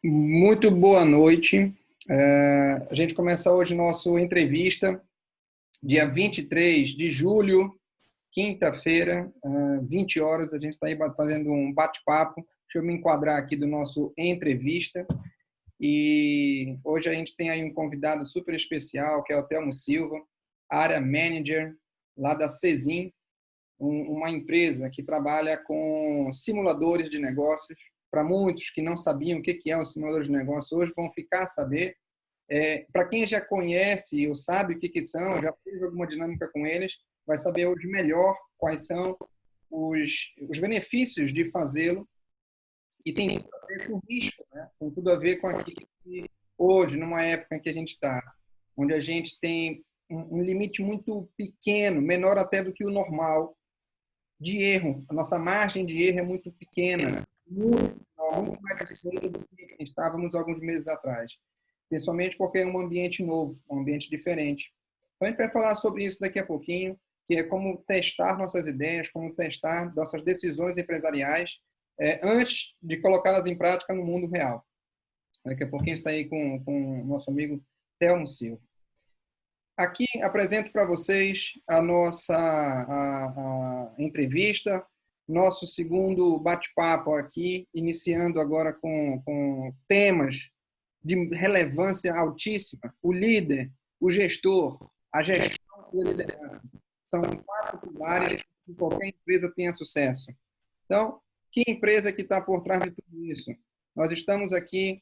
Muito boa noite. A gente começa hoje nossa entrevista, dia 23 de julho, quinta-feira, 20 horas. A gente está aí fazendo um bate-papo. Deixa eu me enquadrar aqui do nosso entrevista. E hoje a gente tem aí um convidado super especial, que é o Telmo Silva, área manager lá da Sezin, uma empresa que trabalha com simuladores de negócios. Para muitos que não sabiam o que é um simulador de negócio, hoje vão ficar a saber. Para quem já conhece ou sabe o que são, já fez alguma dinâmica com eles, vai saber hoje melhor quais são os benefícios de fazê-lo. E tem tudo a ver com o risco, né? Tem tudo a ver com aquilo que hoje, numa época em que a gente está, onde a gente tem um limite muito pequeno, menor até do que o normal, de erro. A nossa margem de erro é muito pequena, muito mais estreita do que estávamos alguns meses atrás. Principalmente porque é um ambiente novo, um ambiente diferente. Então, a gente vai falar sobre isso daqui a pouquinho, que é como testar nossas ideias, como testar nossas decisões empresariais antes de colocá-las em prática no mundo real. Daqui a pouquinho a gente está aí com o nosso amigo Telmo Silva. Aqui apresento para vocês a nossa a entrevista, nosso segundo bate-papo aqui, iniciando agora com temas de relevância altíssima. O líder, o gestor, a gestão e a liderança. São 4 pilares que qualquer empresa tenha sucesso. Então, que empresa que está por trás de tudo isso? Nós estamos aqui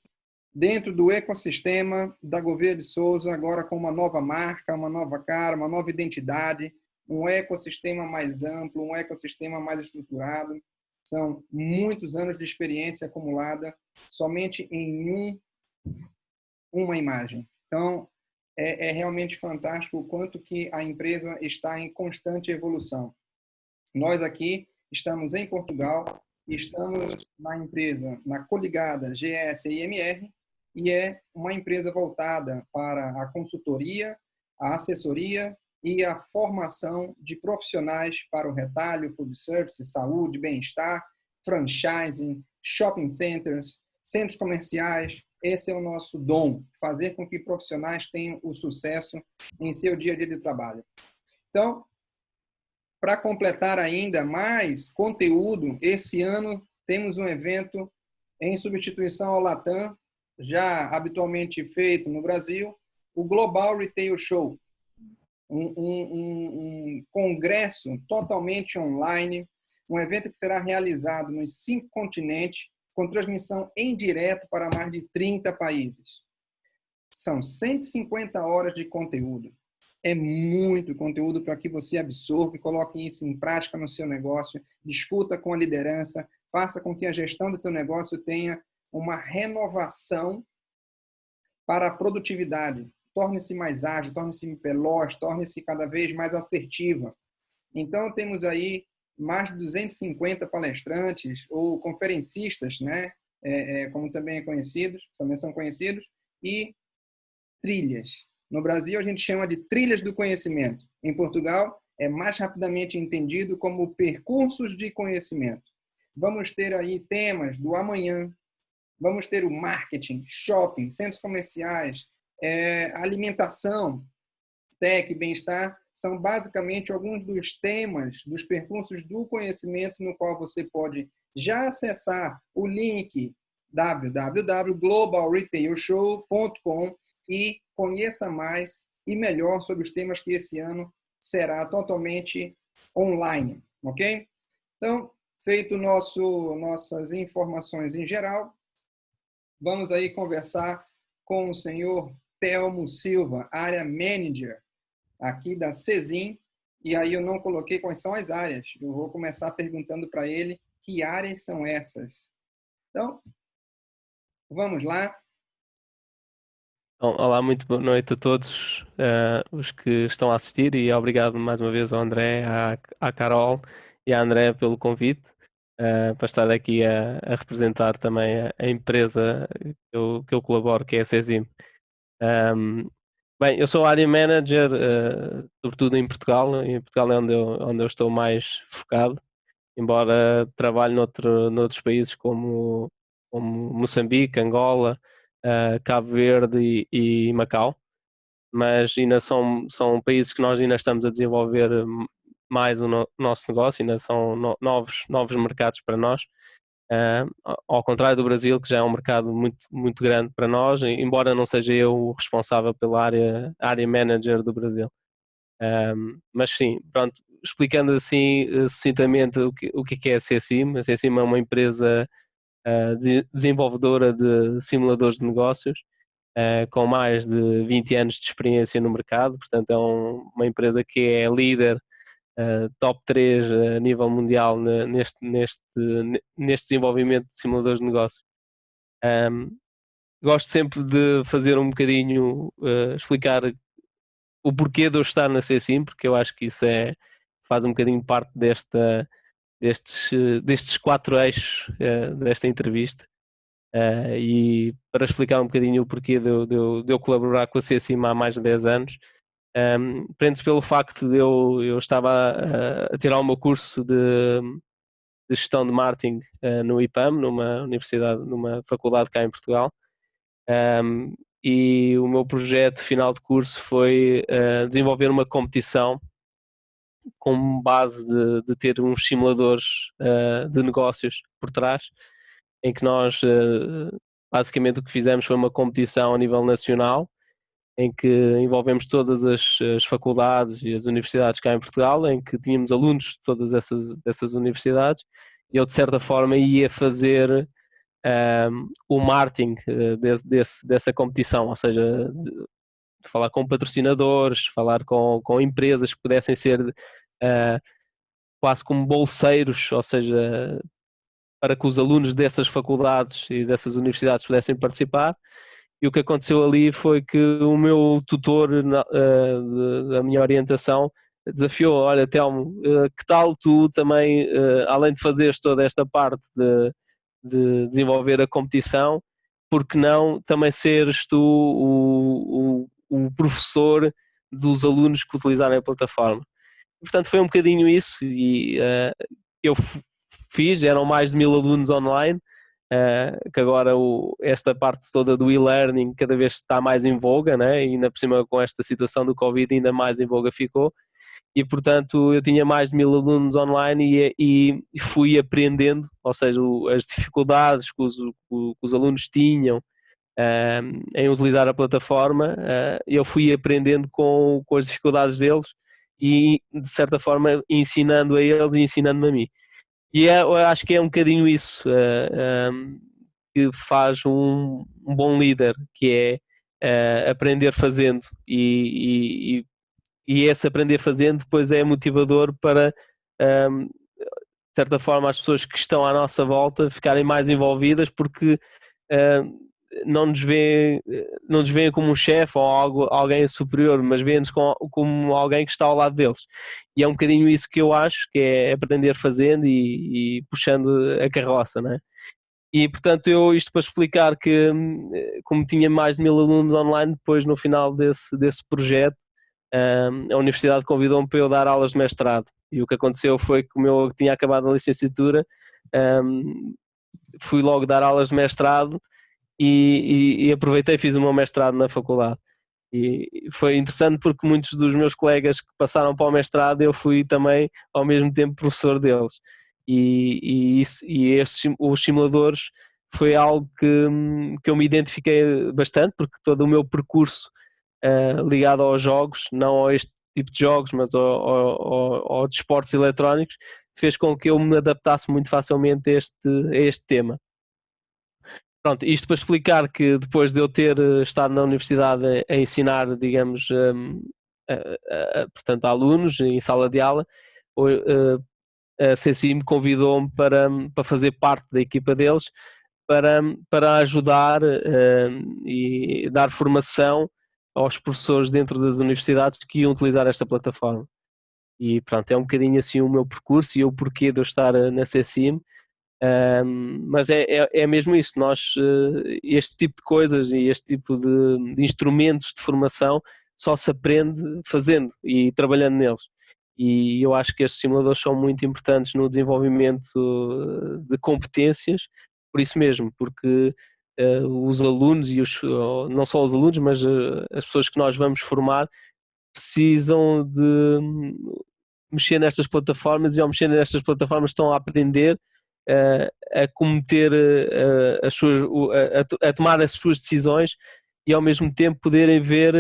dentro do ecossistema da Gouveia de Souza, agora com uma nova marca, uma nova cara, uma nova identidade, um ecossistema mais amplo, um ecossistema mais estruturado. São muitos anos de experiência acumulada somente em uma imagem. Então, é realmente fantástico o quanto que a empresa está em constante evolução. Nós aqui estamos em Portugal, estamos na empresa, na coligada GSIMR, e é uma empresa voltada para a consultoria, a assessoria e a formação de profissionais para o retalho, food service, saúde, bem-estar, franchising, shopping centers, centros comerciais. Esse é o nosso dom, fazer com que profissionais tenham o sucesso em seu dia a dia de trabalho. Então, para completar ainda mais conteúdo, esse ano temos um evento em substituição ao Latam, já habitualmente feito no Brasil, o Global Retail Show, um congresso totalmente online, um evento que será realizado nos 5 continentes, com transmissão em direto para mais de 30 países. São 150 horas de conteúdo. É muito conteúdo para que você absorva e coloque isso em prática no seu negócio, discuta com a liderança, faça com que a gestão do teu negócio tenha uma renovação para a produtividade. Torne-se mais ágil, torne-se veloz, torne-se cada vez mais assertiva. Então, temos aí mais de 250 palestrantes ou conferencistas, né? Como também também são conhecidos, e trilhas. No Brasil, a gente chama de trilhas do conhecimento. Em Portugal, é mais rapidamente entendido como percursos de conhecimento. Vamos ter aí temas do amanhã, vamos ter o marketing, shopping, centros comerciais, alimentação, tech, bem-estar, são basicamente alguns dos temas, dos percursos do conhecimento no qual você pode já acessar o link www.globalretailshow.com e conheça mais e melhor sobre os temas que esse ano será totalmente online, ok? Então, feito nossas informações em geral, vamos aí conversar com o senhor Telmo Silva, área manager aqui da Sezin, e aí eu não coloquei quais são as áreas. Eu vou começar perguntando para ele que áreas são essas. Então, vamos lá. Olá, muito boa noite a todos os que estão a assistir e obrigado mais uma vez ao André, à Carol e à André pelo convite para estar aqui a representar também a empresa que eu colaboro, que é a Sezim. Bem, eu sou área manager, sobretudo em Portugal. Em Portugal é onde eu estou mais focado, embora trabalhe noutros países como como Moçambique, Angola, Cabo Verde e Macau, mas ainda são países que nós ainda estamos a desenvolver mais o nosso negócio, ainda são novos mercados para nós. Ao contrário do Brasil, que já é um mercado muito, muito grande para nós, embora não seja eu o responsável pela área manager do Brasil. Mas sim, pronto, explicando assim sucintamente o que é a CSIM. A CSIM é uma empresa desenvolvedora de simuladores de negócios, com mais de 20 anos de experiência no mercado. Portanto é uma empresa que é líder, top 3 a nível mundial neste desenvolvimento de simuladores de negócios. Gosto sempre de fazer um bocadinho, explicar o porquê de eu estar na CSIM, porque eu acho que isso faz um bocadinho parte destes 4 eixos desta entrevista. E para explicar um bocadinho o porquê de eu colaborar com a CSIM há mais de 10 anos, prende-se pelo facto de eu estava a tirar o meu curso de gestão de marketing no IPAM, numa faculdade cá em Portugal. E o meu projeto final de curso foi desenvolver uma competição com base de ter uns simuladores de negócios por trás, em que nós basicamente o que fizemos foi uma competição a nível nacional, em que envolvemos todas as faculdades e as universidades cá em Portugal, em que tínhamos alunos de todas essas universidades, e eu de certa forma ia fazer o marketing dessa competição, ou seja, de falar com patrocinadores, falar com empresas que pudessem ser quase como bolseiros, ou seja, para que os alunos dessas faculdades e dessas universidades pudessem participar. E o que aconteceu ali foi que o meu tutor da minha orientação desafiou: olha, Telmo, que tal tu também, além de fazeres toda esta parte de desenvolver a competição, por que não também seres tu o professor dos alunos que utilizarem a plataforma? Portanto, foi um bocadinho isso, e eu fiz. Eram mais de 1000 alunos online, que agora esta parte toda do e-learning cada vez está mais em voga, né? E ainda por cima com esta situação do Covid ainda mais em voga ficou, e portanto eu tinha mais de 1000 alunos online e fui aprendendo, ou seja, as dificuldades que os alunos tinham em utilizar a plataforma. Eu fui aprendendo com as dificuldades deles e de certa forma ensinando a eles e ensinando-me a mim. E eu acho que é um bocadinho isso que faz um bom líder, que é aprender fazendo, e esse aprender fazendo depois é motivador para, de certa forma, as pessoas que estão à nossa volta ficarem mais envolvidas, porque não nos veem como um chefe ou alguém superior, mas veem-nos como alguém que está ao lado deles. E é um bocadinho isso que eu acho, que é aprender fazendo e puxando a carroça, não é? E portanto isto para explicar que, como tinha mais de 1000 alunos online, depois no final desse projeto, a universidade convidou-me para eu dar aulas de mestrado. E o que aconteceu foi que, como eu tinha acabado a licenciatura, fui logo dar aulas de mestrado e aproveitei e fiz o meu mestrado na faculdade. E foi interessante porque muitos dos meus colegas que passaram para o mestrado, eu fui também ao mesmo tempo professor deles. Os simuladores foi algo que eu me identifiquei bastante, porque todo o meu percurso ligado aos jogos, não a este tipo de jogos, mas ao de esportes eletrónicos, fez com que eu me adaptasse muito facilmente a este tema. Pronto, isto para explicar que depois de eu ter estado na universidade a ensinar, digamos, portanto, a alunos em sala de aula, a CSI me convidou-me para fazer parte da equipa deles, para ajudar e dar formação aos professores dentro das universidades que iam utilizar esta plataforma. E pronto, é um bocadinho assim o meu percurso e o porquê de eu estar na CSIM. Mas é mesmo isso. Nós, este tipo de coisas e este tipo de instrumentos de formação só se aprende fazendo e trabalhando neles, e eu acho que estes simuladores são muito importantes no desenvolvimento de competências, por isso mesmo, porque os alunos e não só os alunos, mas as pessoas que nós vamos formar precisam de mexer nestas plataformas, e ao mexer nestas plataformas estão a aprender a cometer a tomar as suas decisões e ao mesmo tempo poderem ver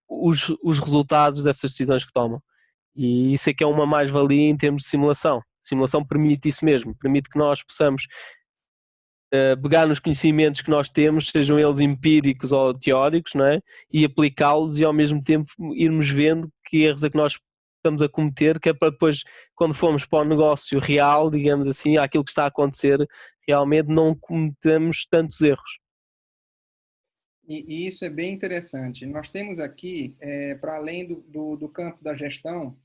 os resultados dessas decisões que tomam. E isso é que é uma mais-valia em termos de simulação. Simulação permite isso mesmo, permite que nós possamos pegar nos conhecimentos que nós temos, sejam eles empíricos ou teóricos, não é? E aplicá-los e ao mesmo tempo irmos vendo que erros é que nós estamos a cometer, que é para depois, quando formos para o negócio real, digamos assim, aquilo que está a acontecer realmente, não cometemos tantos erros. E isso é bem interessante. Nós temos aqui, para além do campo da gestão,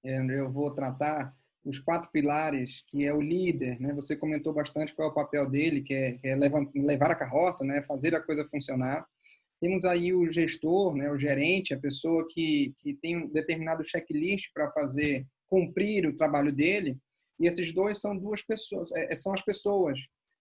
eu vou tratar os 4 pilares, que é o líder, né? Você comentou bastante qual é o papel dele, que é levar a carroça, né? Fazer a coisa funcionar. Temos aí o gestor, né? O gerente, a pessoa que tem um determinado checklist para fazer cumprir o trabalho dele. E esses dois são duas pessoas, são as pessoas.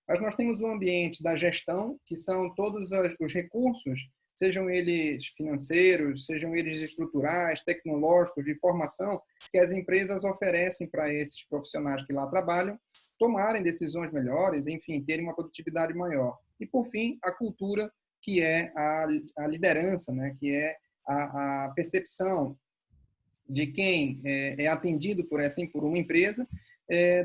Mas nós temos o ambiente da gestão, que são todos os recursos, sejam eles financeiros, sejam eles estruturais, tecnológicos, de formação, que as empresas oferecem para esses profissionais que lá trabalham tomarem decisões melhores, enfim, terem uma produtividade maior. E, por fim, a cultura, que é a liderança, né? Que é a percepção de quem é atendido por uma empresa,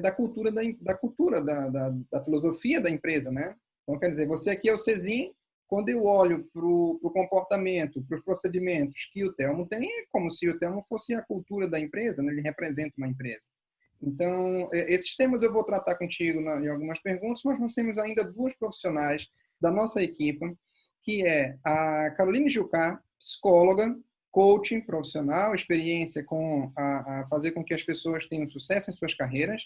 da cultura, da filosofia da empresa, né? Então, quer dizer, você aqui é o Cezin, quando eu olho para o comportamento, para os procedimentos que o Telmo tem, é como se o Telmo fosse a cultura da empresa, né? Ele representa uma empresa. Então, esses temas eu vou tratar contigo em algumas perguntas, mas nós temos ainda 2 profissionais da nossa equipe, que é a Caroline Jucá, psicóloga, coaching profissional, experiência com a fazer com que as pessoas tenham sucesso em suas carreiras.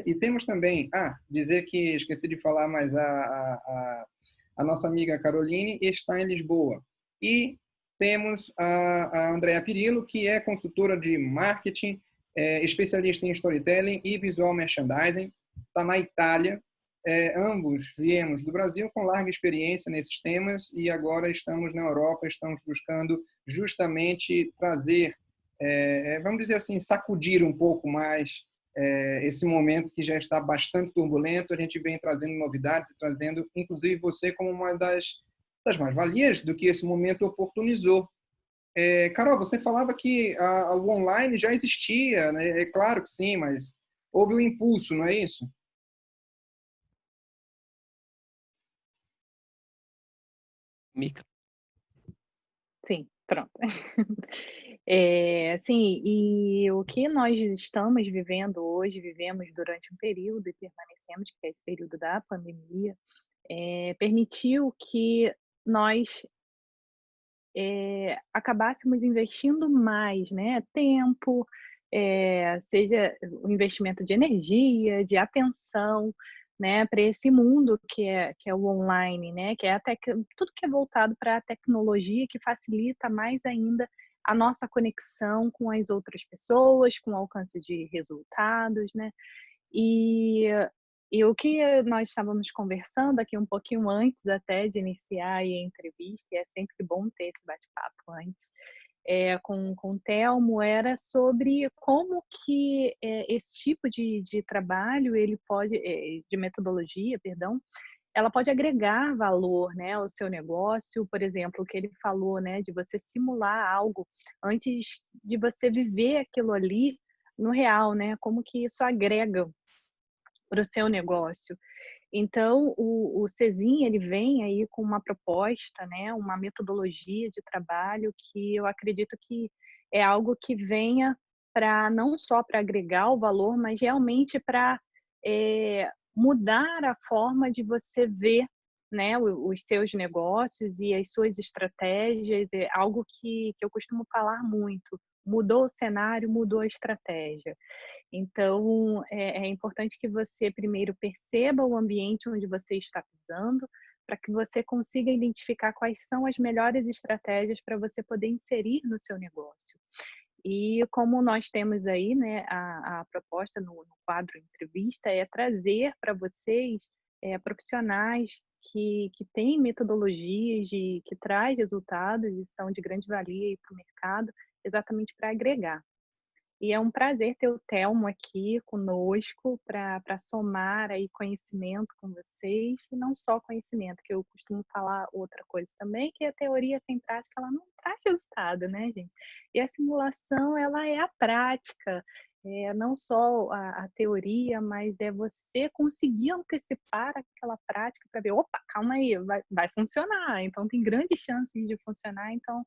E temos também, dizer que esqueci de falar, mas a nossa amiga Caroline está em Lisboa. E temos a Andrea Pirillo, que é consultora de marketing, especialista em storytelling e visual merchandising, está na Itália. Ambos viemos do Brasil com larga experiência nesses temas e agora estamos na Europa, estamos buscando justamente trazer, vamos dizer assim, sacudir um pouco mais esse momento que já está bastante turbulento. A gente vem trazendo novidades e trazendo, inclusive, você como uma das mais-valias do que esse momento oportunizou. Carol, você falava que o online já existia, né? É claro que sim, mas houve um impulso, não é isso? Mica. Sim, pronto. Sim, e o que nós estamos vivendo hoje, vivemos durante um período e permanecemos, que é esse período da pandemia, permitiu que nós acabássemos investindo mais, né, tempo, seja o investimento de energia, de atenção, né, para esse mundo que é o online, né, que é tudo que é voltado para a tecnologia, que facilita mais ainda a nossa conexão com as outras pessoas, com o alcance de resultados, né. E e o que nós estávamos conversando aqui um pouquinho antes até de iniciar aí a entrevista, e é sempre bom ter esse bate-papo antes, com o Telmo, era sobre como que, esse tipo de trabalho, ele pode de metodologia, perdão, ela pode agregar valor, né, ao seu negócio. Por exemplo, o que ele falou, né, de você simular algo antes de você viver aquilo ali no real, né, como que isso agrega para o seu negócio. Então, o Cezin, ele vem aí com uma proposta, né, uma metodologia de trabalho que eu acredito que é algo que venha para não só para agregar o valor, mas realmente para mudar a forma de você ver, né, os seus negócios e as suas estratégias. É algo que eu costumo falar muito. Mudou o cenário, mudou a estratégia. Então, é importante que você primeiro perceba o ambiente onde você está pisando, para que você consiga identificar quais são as melhores estratégias para você poder inserir no seu negócio. E como nós temos aí, né, a proposta no quadro entrevista é trazer para vocês profissionais que têm metodologias que traz resultados e são de grande valia para o mercado, exatamente para agregar. E é um prazer ter o Telmo aqui conosco para somar aí conhecimento com vocês, e não só conhecimento, que eu costumo falar outra coisa também, que a teoria sem prática, ela não traz resultado, né, gente? E a simulação, ela é a prática, não só a teoria, mas é você conseguir antecipar aquela prática para ver, opa, calma aí, vai funcionar, então tem grandes chances de funcionar, então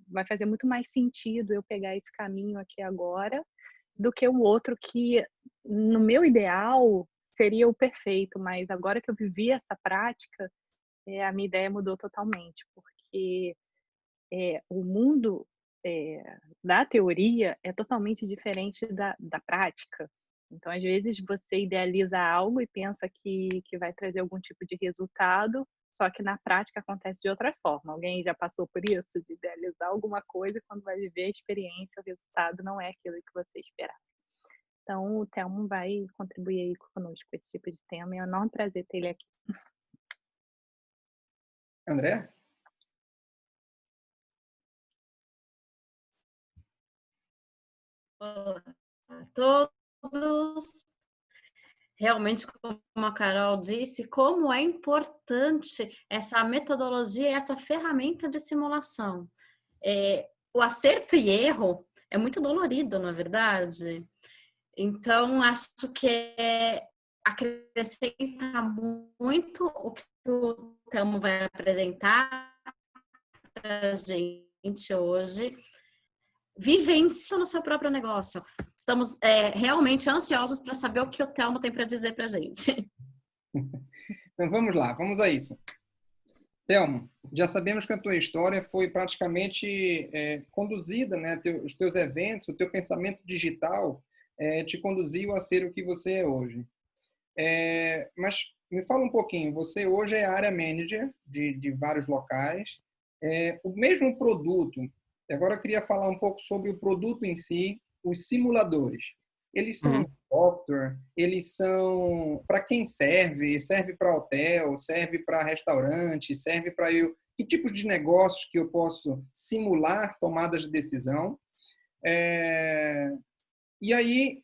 vai fazer muito mais sentido eu pegar esse caminho aqui agora do que o outro que, no meu ideal, seria o perfeito, mas agora que eu vivi essa prática, a minha ideia mudou totalmente, porque o mundo da teoria é totalmente diferente da prática. Então, às vezes, você idealiza algo e pensa que vai trazer algum tipo de resultado, só que na prática acontece de outra forma. Alguém já passou por isso, de idealizar alguma coisa e quando vai viver a experiência, o resultado não é aquilo que você esperava. Então, o Telmo vai contribuir aí conosco com esse tipo de tema e é um enorme prazer ter ele aqui. André? Olá a todos. Realmente, como a Carol disse, como é importante essa metodologia, essa ferramenta de simulação. O acerto e erro é muito dolorido, não é verdade? Então, acho que acrescenta muito o que o Telmo vai apresentar para a gente hoje. Vivência no seu próprio negócio. Estamos realmente ansiosos para saber o que o Telmo tem para dizer para a gente. Então vamos lá, vamos a isso. Telmo, já sabemos que a tua história foi praticamente conduzida, né? Os teus eventos, o teu pensamento digital te conduziu a ser o que você é hoje. Mas me fala um pouquinho, você hoje é área manager de vários locais, o mesmo produto. Agora eu queria falar um pouco sobre o produto em si, os simuladores. Eles são software, eles são para quem serve? Serve para hotel, serve para restaurante, serve para eu. Que tipo de negócios que eu posso simular tomadas de decisão? E aí,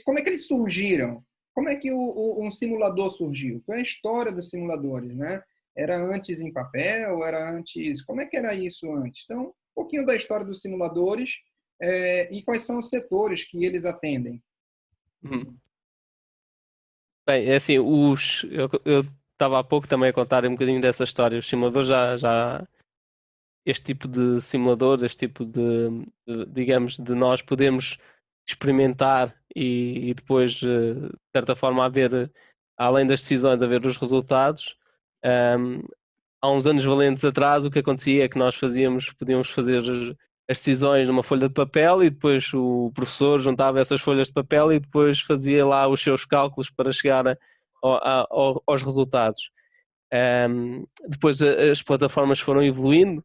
como é que eles surgiram? Como é que um simulador surgiu? Qual é a história dos simuladores, né? Era antes em papel? Era antes... Como é que era isso antes? Então, um pouquinho da história dos simuladores e quais são os setores que eles atendem. Bem, é assim, eu estava há pouco também a contar um bocadinho dessa história. Os simuladores este tipo de simuladores, este tipo digamos, de nós podermos experimentar e depois, de certa forma, além das decisões, haver os resultados. Há uns anos valentes atrás, o que acontecia é que nós podíamos fazer as decisões numa folha de papel e depois o professor juntava essas folhas de papel e depois fazia lá os seus cálculos para chegar aos resultados. Depois as plataformas foram evoluindo.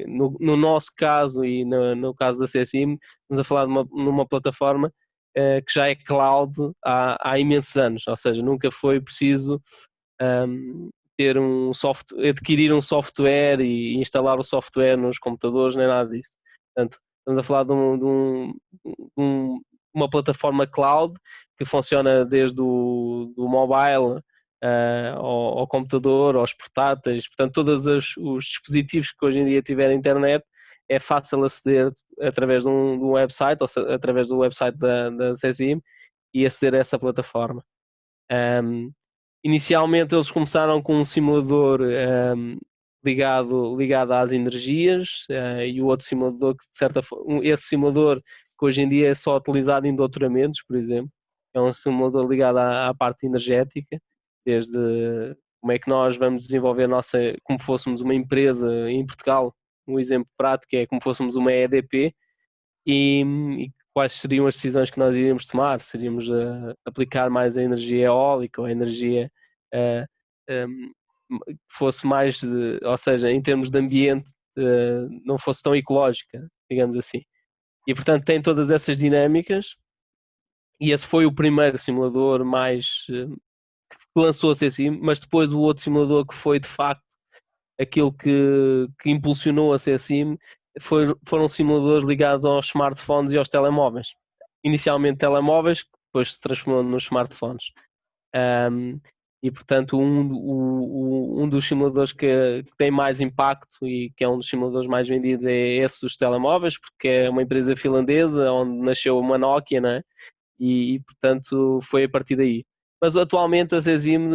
No nosso caso e no caso da CSIM, estamos a falar numa plataforma que já é cloud há imensos anos, ou seja, nunca foi preciso adquirir um software e instalar o software nos computadores, nem nada disso. Portanto, estamos a falar de uma plataforma cloud que funciona desde o mobile ao computador, aos portáteis. Portanto, todos os dispositivos que hoje em dia tiverem internet é fácil aceder através de um website, ou seja, através do website da CSIM, e aceder a essa plataforma. Inicialmente eles começaram com um simulador ligado às energias e o outro simulador que, de certa forma, esse simulador que hoje em dia é só utilizado em doutoramentos, por exemplo, é um simulador ligado à parte energética, desde como é que nós vamos desenvolver como fôssemos uma empresa em Portugal. Um exemplo prático é como fôssemos uma EDP e quais seriam as decisões que nós iríamos tomar. Seríamos aplicar mais a energia eólica ou a energia que fosse mais, ou seja, em termos de ambiente, não fosse tão ecológica, digamos assim. E, portanto, tem todas essas dinâmicas e esse foi o primeiro simulador mais lançou a CSIM, mas depois o outro simulador que foi de facto aquilo que impulsionou a CSIM foram simuladores ligados aos smartphones e aos telemóveis. Inicialmente telemóveis, que depois se transformou nos smartphones. E portanto um dos simuladores que tem mais impacto e que é um dos simuladores mais vendidos é esse dos telemóveis, porque é uma empresa finlandesa onde nasceu uma Nokia, não é? E portanto foi a partir daí. Mas atualmente a CSIM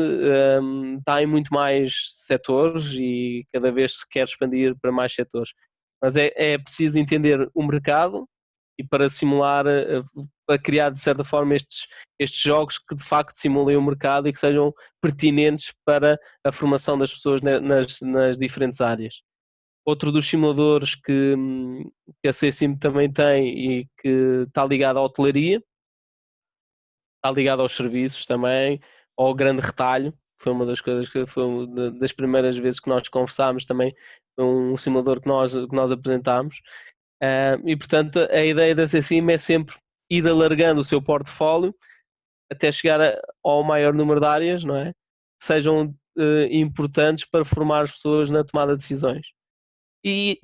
está em muito mais setores e cada vez se quer expandir para mais setores. Mas é preciso entender o mercado e para simular, para criar de certa forma estes jogos que de facto simulem o mercado e que sejam pertinentes para a formação das pessoas nas diferentes áreas. Outro dos simuladores que a CSIM também tem e que está ligado à hotelaria, está ligado aos serviços também, ao grande retalho, que foi uma das coisas que foi uma das primeiras vezes que nós conversámos também, um simulador que nós apresentámos. E portanto a ideia da CSIM é sempre ir alargando o seu portfólio até chegar ao maior número de áreas, não é? Que sejam importantes para formar as pessoas na tomada de decisões. E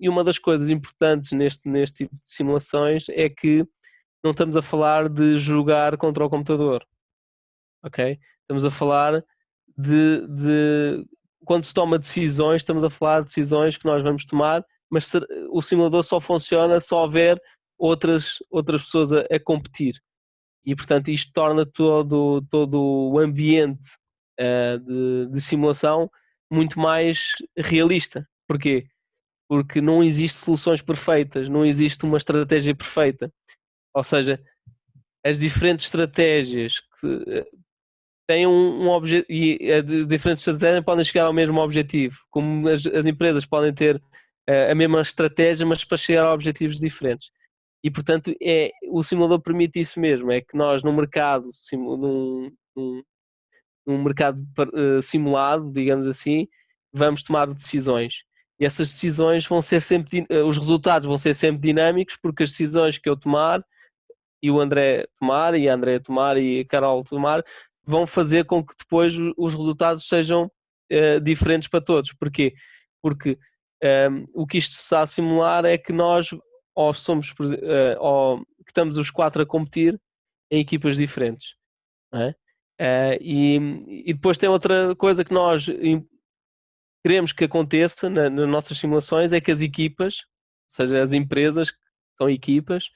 uma das coisas importantes neste tipo de simulações é que não estamos a falar de jogar contra o computador, ok? Estamos a falar de quando se toma decisões, estamos a falar de decisões que nós vamos tomar, mas o simulador só funciona se houver outras pessoas a competir. E portanto isto torna todo o ambiente de simulação muito mais realista. Porquê? Porque não existe soluções perfeitas, não existe uma estratégia perfeita. Ou seja, as diferentes estratégias que têm um objetivo e as diferentes estratégias podem chegar ao mesmo objetivo, como as empresas podem ter a mesma estratégia, mas para chegar a objetivos diferentes. E portanto o simulador permite isso mesmo, é que nós no mercado, num mercado simulado, digamos assim, vamos tomar decisões. E essas decisões vão ser sempre, os resultados vão ser sempre dinâmicos, porque as decisões que eu tomar e o André tomar, e a André tomar, e a Carol tomar, vão fazer com que depois os resultados sejam diferentes para todos. Porquê? Porque o que isto está a simular é que nós ou somos ou que estamos os 4 a competir em equipas diferentes, não é? E depois tem outra coisa que nós queremos que aconteça nas nossas simulações, é que as equipas, ou seja, as empresas que são equipas,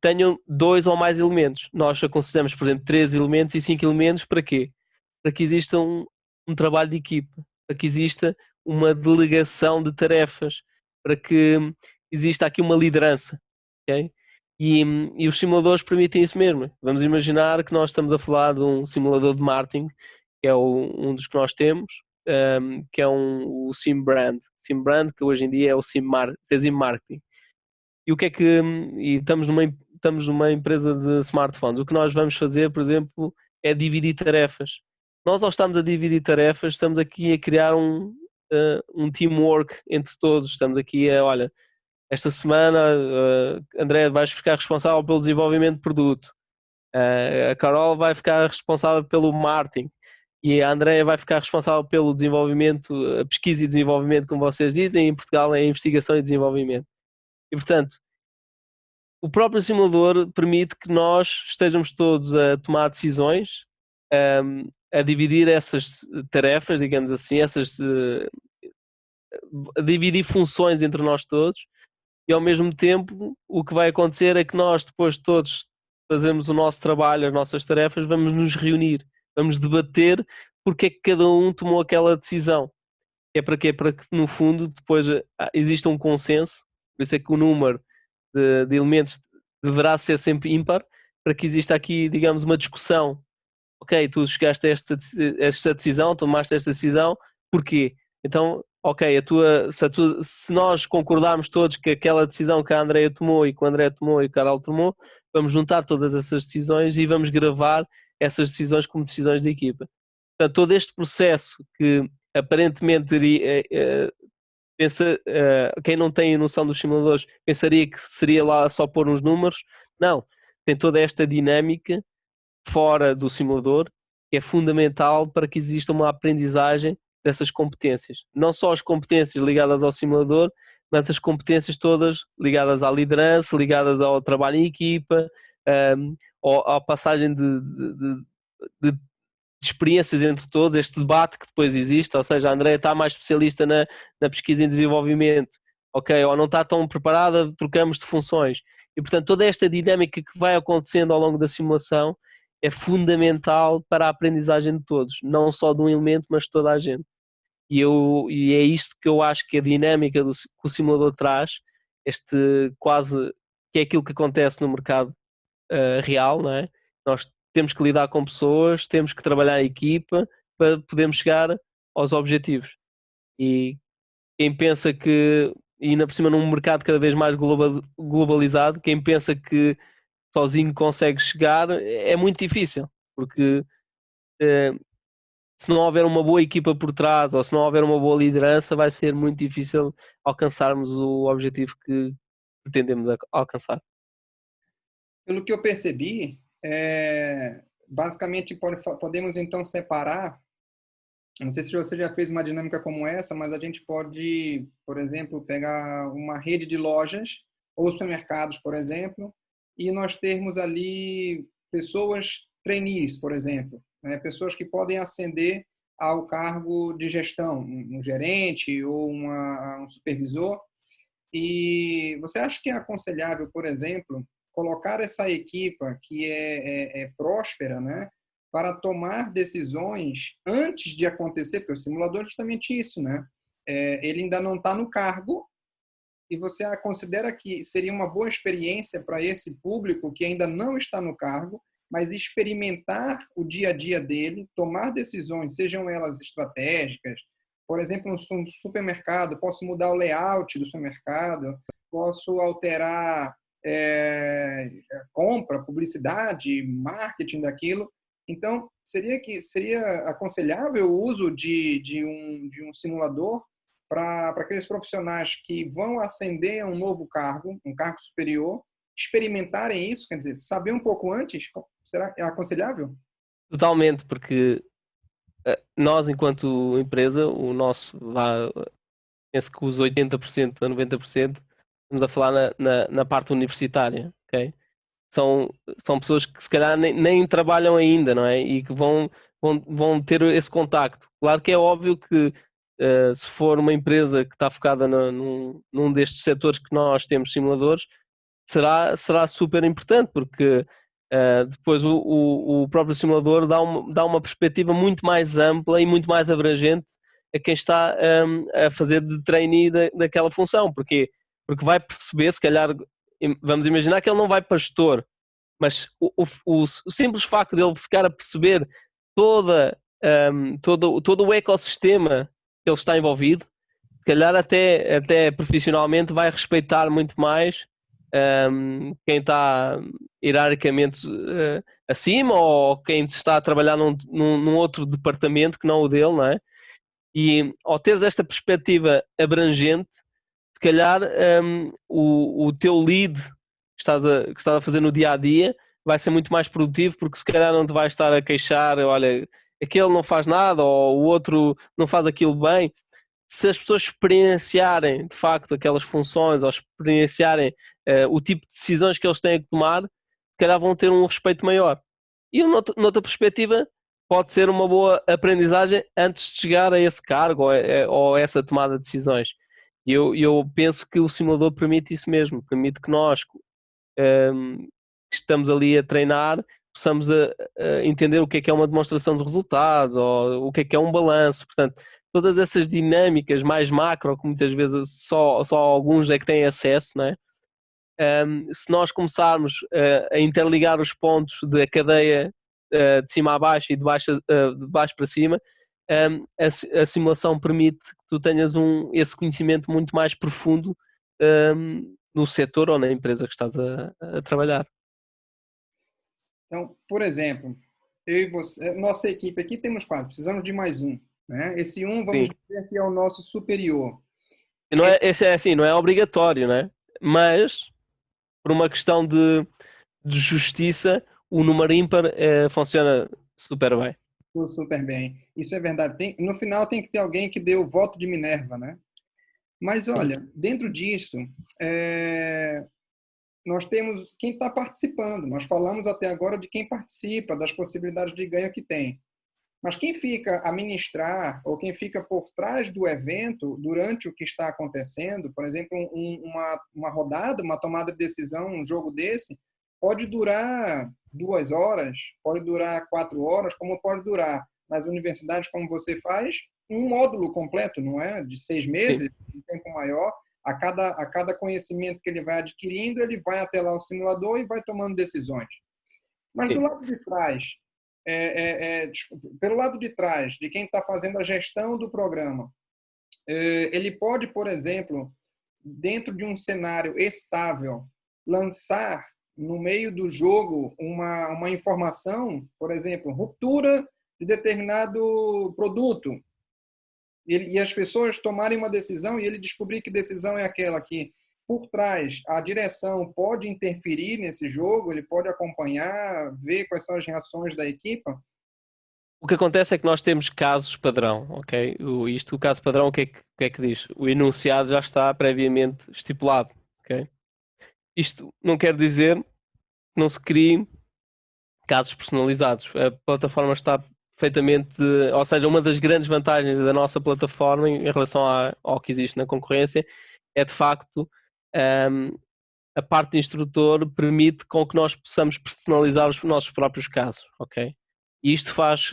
tenham 2 ou mais elementos. Nós aconselhamos, por exemplo, 3 elementos e 5 elementos. Para quê? Para que exista um trabalho de equipa, para que exista uma delegação de tarefas, para que exista aqui uma liderança, ok? E os simuladores permitem isso mesmo. Vamos imaginar que nós estamos a falar de um simulador de marketing, que é um dos que nós temos, que é o SimBrand. SimBrand, que hoje em dia é o CSIM Marketing. E o que é que... E estamos numa empresa de smartphones. O que nós vamos fazer, por exemplo, é dividir tarefas. Nós, ao estarmos a dividir tarefas, estamos aqui a criar um teamwork entre todos. Estamos aqui olha, esta semana, André, vais ficar responsável pelo desenvolvimento de produto. A Carol vai ficar responsável pelo marketing. E a Andrea vai ficar responsável pelo desenvolvimento, a pesquisa e desenvolvimento, como vocês dizem, em Portugal é investigação e desenvolvimento. E, portanto, o próprio simulador permite que nós estejamos todos a tomar decisões, a dividir essas tarefas, digamos assim, a dividir funções entre nós todos, e ao mesmo tempo o que vai acontecer é que nós, depois de todos fazermos o nosso trabalho, as nossas tarefas, vamos nos reunir, vamos debater porque é que cada um tomou aquela decisão. É para quê? Para que no fundo depois exista um consenso. Por isso é que o número de elementos deverá ser sempre ímpar, para que exista aqui, digamos, uma discussão. Ok, tu chegaste a esta decisão, tomaste esta decisão, porquê? Então, ok, se nós concordarmos todos que aquela decisão que a Andrea tomou e que o André tomou e que a Carol tomou, vamos juntar todas essas decisões e vamos gravar essas decisões como decisões de equipa. Portanto, todo este processo que aparentemente quem não tem noção dos simuladores pensaria que seria lá só pôr uns números. Não, tem toda esta dinâmica fora do simulador que é fundamental para que exista uma aprendizagem dessas competências. Não só as competências ligadas ao simulador, mas as competências todas ligadas à liderança, ligadas ao trabalho em equipa, à passagem de experiências entre todos, este debate que depois existe, ou seja, a Andrea está mais especialista na pesquisa e desenvolvimento, ok, ou não está tão preparada, trocamos de funções. E, portanto, toda esta dinâmica que vai acontecendo ao longo da simulação é fundamental para a aprendizagem de todos, não só de um elemento, mas de toda a gente. E é isto que eu acho que a dinâmica que o simulador traz, este quase, que é aquilo que acontece no mercado real, não é? Nós temos que lidar com pessoas, temos que trabalhar em equipa para podermos chegar aos objetivos. E quem pensa que, e ainda por cima num mercado cada vez mais globalizado, quem pensa que sozinho consegue chegar é muito difícil, porque se não houver uma boa equipa por trás ou se não houver uma boa liderança, vai ser muito difícil alcançarmos o objetivo que pretendemos alcançar. Pelo que eu percebi, basicamente podemos então separar, não sei se você já fez uma dinâmica como essa, mas a gente pode, por exemplo, pegar uma rede de lojas ou supermercados, por exemplo, e nós termos ali pessoas trainees, por exemplo, né? Pessoas que podem ascender ao cargo de gestão, um gerente ou um supervisor. E você acha que é aconselhável, por exemplo, colocar essa equipa que é próspera, né, para tomar decisões antes de acontecer, porque o simulador é justamente isso, né? Ele ainda não está no cargo e você considera que seria uma boa experiência para esse público que ainda não está no cargo, mas experimentar o dia a dia dele, tomar decisões, sejam elas estratégicas. Por exemplo, um supermercado, posso mudar o layout do supermercado, posso alterar compra, publicidade, marketing daquilo. Então, seria aconselhável o uso de um simulador para aqueles profissionais que vão ascender a um novo cargo, um cargo superior, experimentarem isso, quer dizer, saber um pouco antes, será aconselhável? Totalmente, porque nós, enquanto empresa, o nosso, penso que os 80% a 90%, estamos a falar na parte universitária, ok? São pessoas que se calhar nem trabalham ainda, não é? E que vão ter esse contacto. Claro que é óbvio que se for uma empresa que está focada num destes setores que nós temos simuladores, será super importante, porque depois o próprio simulador dá uma perspectiva muito mais ampla e muito mais abrangente a quem está a fazer de trainee daquela função. Porque vai perceber, se calhar, vamos imaginar que ele não vai para gestor, mas o simples facto dele ficar a perceber todo o ecossistema que ele está envolvido, se calhar até profissionalmente vai respeitar muito mais quem está hierarquicamente acima ou quem está a trabalhar num outro departamento que não o dele, não é? E ao teres esta perspectiva abrangente, se calhar o teu lead que estás a fazer no dia a dia vai ser muito mais produtivo, porque se calhar não te vais estar a queixar, olha, aquele não faz nada ou o outro não faz aquilo bem. Se as pessoas experienciarem de facto aquelas funções ou experienciarem o tipo de decisões que eles têm que tomar, se calhar vão ter um respeito maior. E noutra perspectiva, pode ser uma boa aprendizagem antes de chegar a esse cargo ou a essa tomada de decisões. E eu penso que o simulador permite isso mesmo, permite que nós que estamos ali a treinar possamos entender o que é uma demonstração de resultados ou o que é um balanço. Portanto, todas essas dinâmicas mais macro, que muitas vezes só alguns é que têm acesso, não é? Se nós começarmos a interligar os pontos da cadeia de cima a baixo e de baixo para cima, a simulação permite que tu tenhas esse conhecimento muito mais profundo no setor ou na empresa que estás a trabalhar. Então, por exemplo, eu e você, nossa equipe aqui temos 4, precisamos de mais um, né? Esse vamos dizer que é o nosso superior. Não não é obrigatório, né? Mas por uma questão de justiça, o número ímpar funciona super bem. Tudo super bem. Isso é verdade. No final tem que ter alguém que dê o voto de Minerva, né? Mas olha, dentro disso, nós temos quem está participando. Nós falamos até agora de quem participa, das possibilidades de ganho que tem. Mas quem fica a ministrar ou quem fica por trás do evento durante o que está acontecendo, por exemplo, uma rodada, uma tomada de decisão, um jogo desse, pode durar 2 horas, pode durar 4 horas, como pode durar nas universidades, como você faz, um módulo completo, não é? De 6 meses, um tempo maior. A cada conhecimento que ele vai adquirindo, ele vai até lá o simulador e vai tomando decisões. Mas do lado de trás, pelo lado de trás, de quem está fazendo a gestão do programa, ele pode, por exemplo, dentro de um cenário estável, lançar no meio do jogo uma informação, por exemplo, ruptura de determinado produto, e as pessoas tomarem uma decisão e ele descobrir que decisão é aquela que, por trás, a direção pode interferir nesse jogo, ele pode acompanhar, ver quais são as reações da equipa. O que acontece é que nós temos casos padrão, ok? O caso padrão, o que é que diz? O enunciado já está previamente estipulado, ok? Isto não quer dizer que não se criem casos personalizados. A plataforma está perfeitamente, ou seja, uma das grandes vantagens da nossa plataforma em relação ao que existe na concorrência é de facto a parte de instrutor permite com que nós possamos personalizar os nossos próprios casos, ok? E isto faz,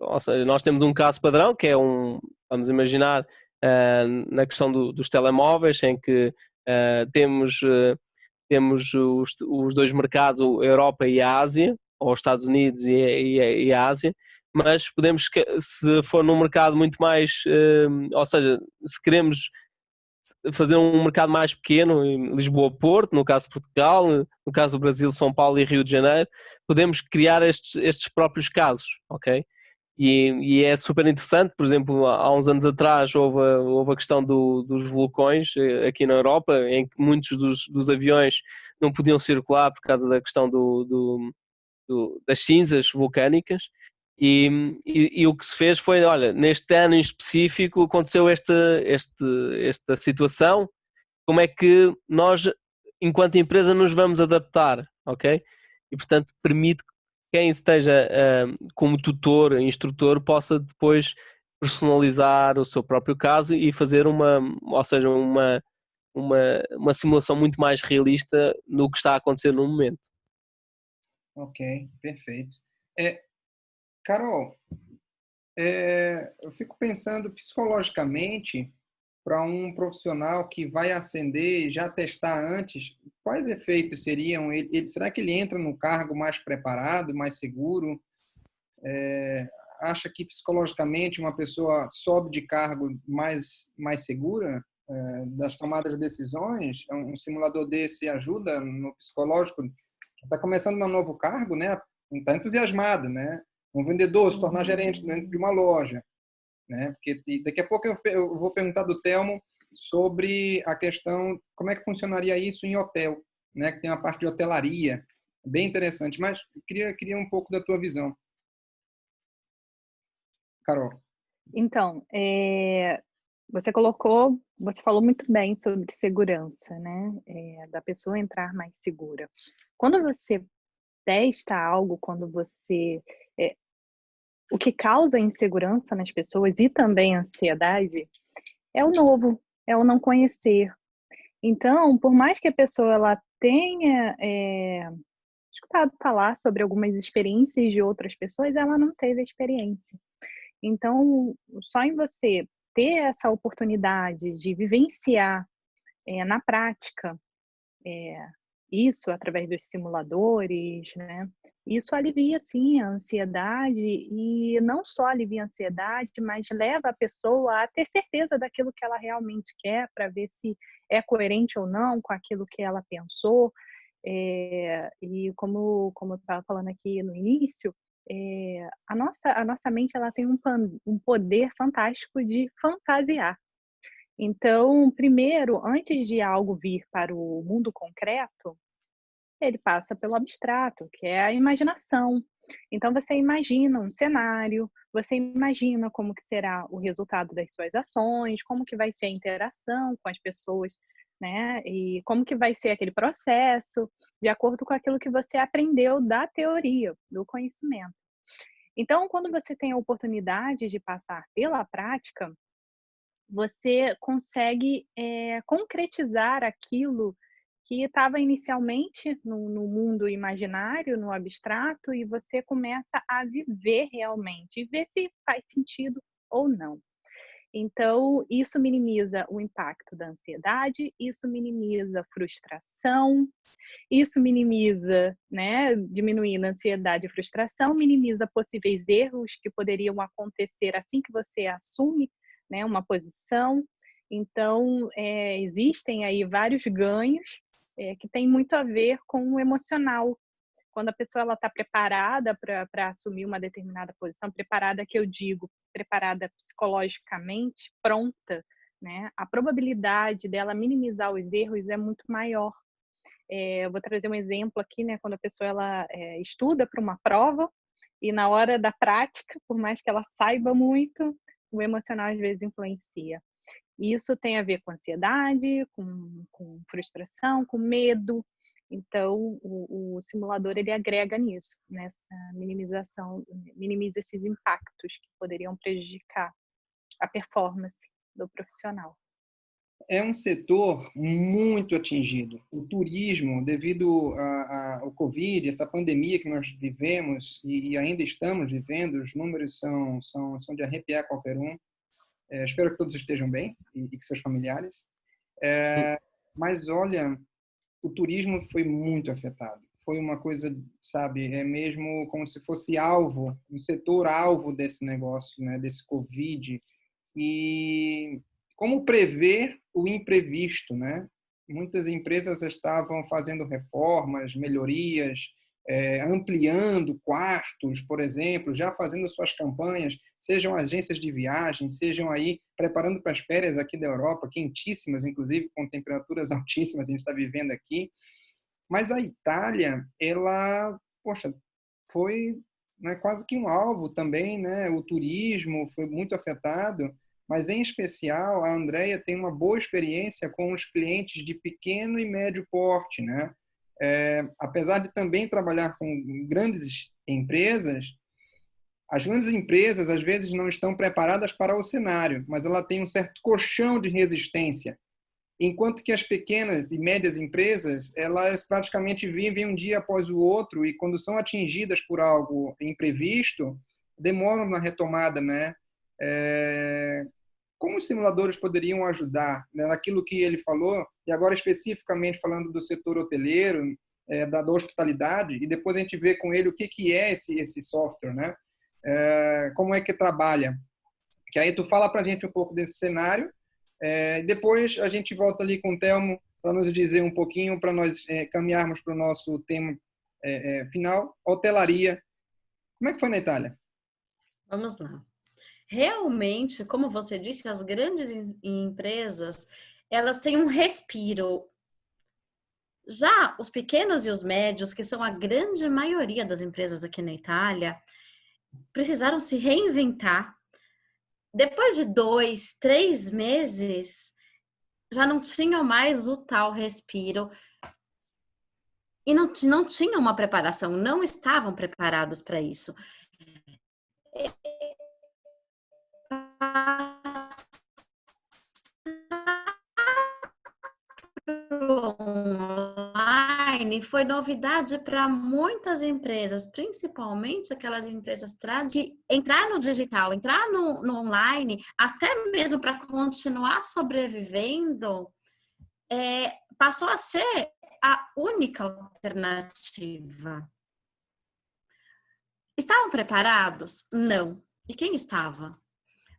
ou seja, nós temos um caso padrão que é vamos imaginar, na questão dos telemóveis, em que temos os 2 mercados, a Europa e a Ásia, ou os Estados Unidos e a Ásia, mas podemos, se for num mercado muito mais, ou seja, se queremos fazer um mercado mais pequeno, em Lisboa-Porto, no caso de Portugal, no caso do Brasil, São Paulo e Rio de Janeiro, podemos criar estes próprios casos, ok? E é super interessante, por exemplo, há uns anos atrás houve a questão dos vulcões aqui na Europa, em que muitos dos aviões não podiam circular por causa da questão das cinzas vulcânicas, e o que se fez foi, olha, neste ano em específico aconteceu esta situação, como é que nós, enquanto empresa, nos vamos adaptar, ok? E, portanto, permite que quem esteja como tutor, instrutor, possa depois personalizar o seu próprio caso e fazer ou seja, uma simulação muito mais realista no que está a acontecer no momento. Ok, perfeito. Carol, eu fico pensando psicologicamente para um profissional que vai ascender e já testar antes, quais efeitos seriam? Será que ele entra no cargo mais preparado, mais seguro? Acha que psicologicamente uma pessoa sobe de cargo mais segura das tomadas de decisões? Um simulador desse ajuda no psicológico? Está começando um novo cargo, né? Está entusiasmado, né? Um vendedor se tornar gerente dentro de uma loja, né? Porque daqui a pouco eu vou perguntar do Telmo sobre a questão como é que funcionaria isso em hotel, né? Que tem uma parte de hotelaria, bem interessante. Mas eu queria um pouco da tua visão, Carol. Então, você falou muito bem sobre segurança, né? Da pessoa entrar mais segura. Quando você testa algo, o que causa insegurança nas pessoas e também ansiedade é o novo, é o não conhecer. Então, por mais que a pessoa ela tenha escutado falar sobre algumas experiências de outras pessoas, ela não teve a experiência. Então, só em você ter essa oportunidade de vivenciar na prática isso através dos simuladores, né? Isso alivia, sim, a ansiedade e não só alivia a ansiedade, mas leva a pessoa a ter certeza daquilo que ela realmente quer para ver se é coerente ou não com aquilo que ela pensou. E como eu estava falando aqui no início, a nossa mente ela tem um poder fantástico de fantasiar. Então, primeiro, antes de algo vir para o mundo concreto, ele passa pelo abstrato, que é a imaginação. Então, você imagina um cenário, você imagina como que será o resultado das suas ações, como que vai ser a interação com as pessoas, né? E como que vai ser aquele processo, de acordo com aquilo que você aprendeu da teoria, do conhecimento. Então, quando você tem a oportunidade de passar pela prática, você consegue concretizar aquilo que estava inicialmente no mundo imaginário, no abstrato, e você começa a viver realmente, e ver se faz sentido ou não. Então, isso minimiza o impacto da ansiedade, isso minimiza a frustração, isso minimiza, né, diminuindo a ansiedade e frustração, minimiza possíveis erros que poderiam acontecer assim que você assume, né, uma posição. Então, existem aí vários ganhos que tem muito a ver com o emocional. Quando a pessoa está preparada para assumir uma determinada posição, preparada que eu digo, preparada psicologicamente, pronta, né, a probabilidade dela minimizar os erros é muito maior. Eu vou trazer um exemplo aqui, né, quando a pessoa estuda para uma prova e na hora da prática, por mais que ela saiba muito, o emocional às vezes influencia. E isso tem a ver com ansiedade, com frustração, com medo. Então, o simulador ele agrega nisso, nessa minimização, minimiza esses impactos que poderiam prejudicar a performance do profissional. É um setor muito atingido. O turismo, devido ao Covid, essa pandemia que nós vivemos e ainda estamos vivendo, os números são de arrepiar qualquer um. Espero que todos estejam bem e que seus familiares. Mas, olha, o turismo foi muito afetado. Foi uma coisa, sabe, é mesmo como se fosse alvo, um setor alvo desse negócio, né, desse Covid. E como prever o imprevisto, né? Muitas empresas estavam fazendo reformas, melhorias, ampliando quartos, por exemplo, já fazendo suas campanhas, sejam agências de viagem, sejam aí preparando para as férias aqui da Europa, quentíssimas, inclusive com temperaturas altíssimas, a gente está vivendo aqui. Mas a Itália, ela, poxa, foi, né, quase que um alvo também, né? O turismo foi muito afetado, mas em especial a Andrea tem uma boa experiência com os clientes de pequeno e médio porte, né? Apesar de também trabalhar com grandes empresas, as grandes empresas às vezes não estão preparadas para o cenário, mas ela tem um certo colchão de resistência, enquanto que as pequenas e médias empresas, elas praticamente vivem um dia após o outro e quando são atingidas por algo imprevisto, demoram na retomada, né? Como os simuladores poderiam ajudar, né, naquilo que ele falou, e agora especificamente falando do setor hoteleiro, da hospitalidade, e depois a gente vê com ele o que é esse software, né? Como é que trabalha. Que aí tu fala para a gente um pouco desse cenário, depois a gente volta ali com o Telmo para nos dizer um pouquinho, para nós caminharmos para o nosso tema final, hotelaria. Como é que foi na Itália? Vamos lá. Realmente, como você disse, as grandes empresas, elas têm um respiro. Já os pequenos e os médios, que são a grande maioria das empresas aqui na Itália, precisaram se reinventar. Depois de 2, 3 meses, já não tinham mais o tal respiro e não tinham uma preparação, não estavam preparados para isso. Online foi novidade para muitas empresas, principalmente aquelas empresas tradicionais, que entrar no digital, entrar no online, até mesmo para continuar sobrevivendo, passou a ser a única alternativa. Estavam preparados? Não. E quem estava?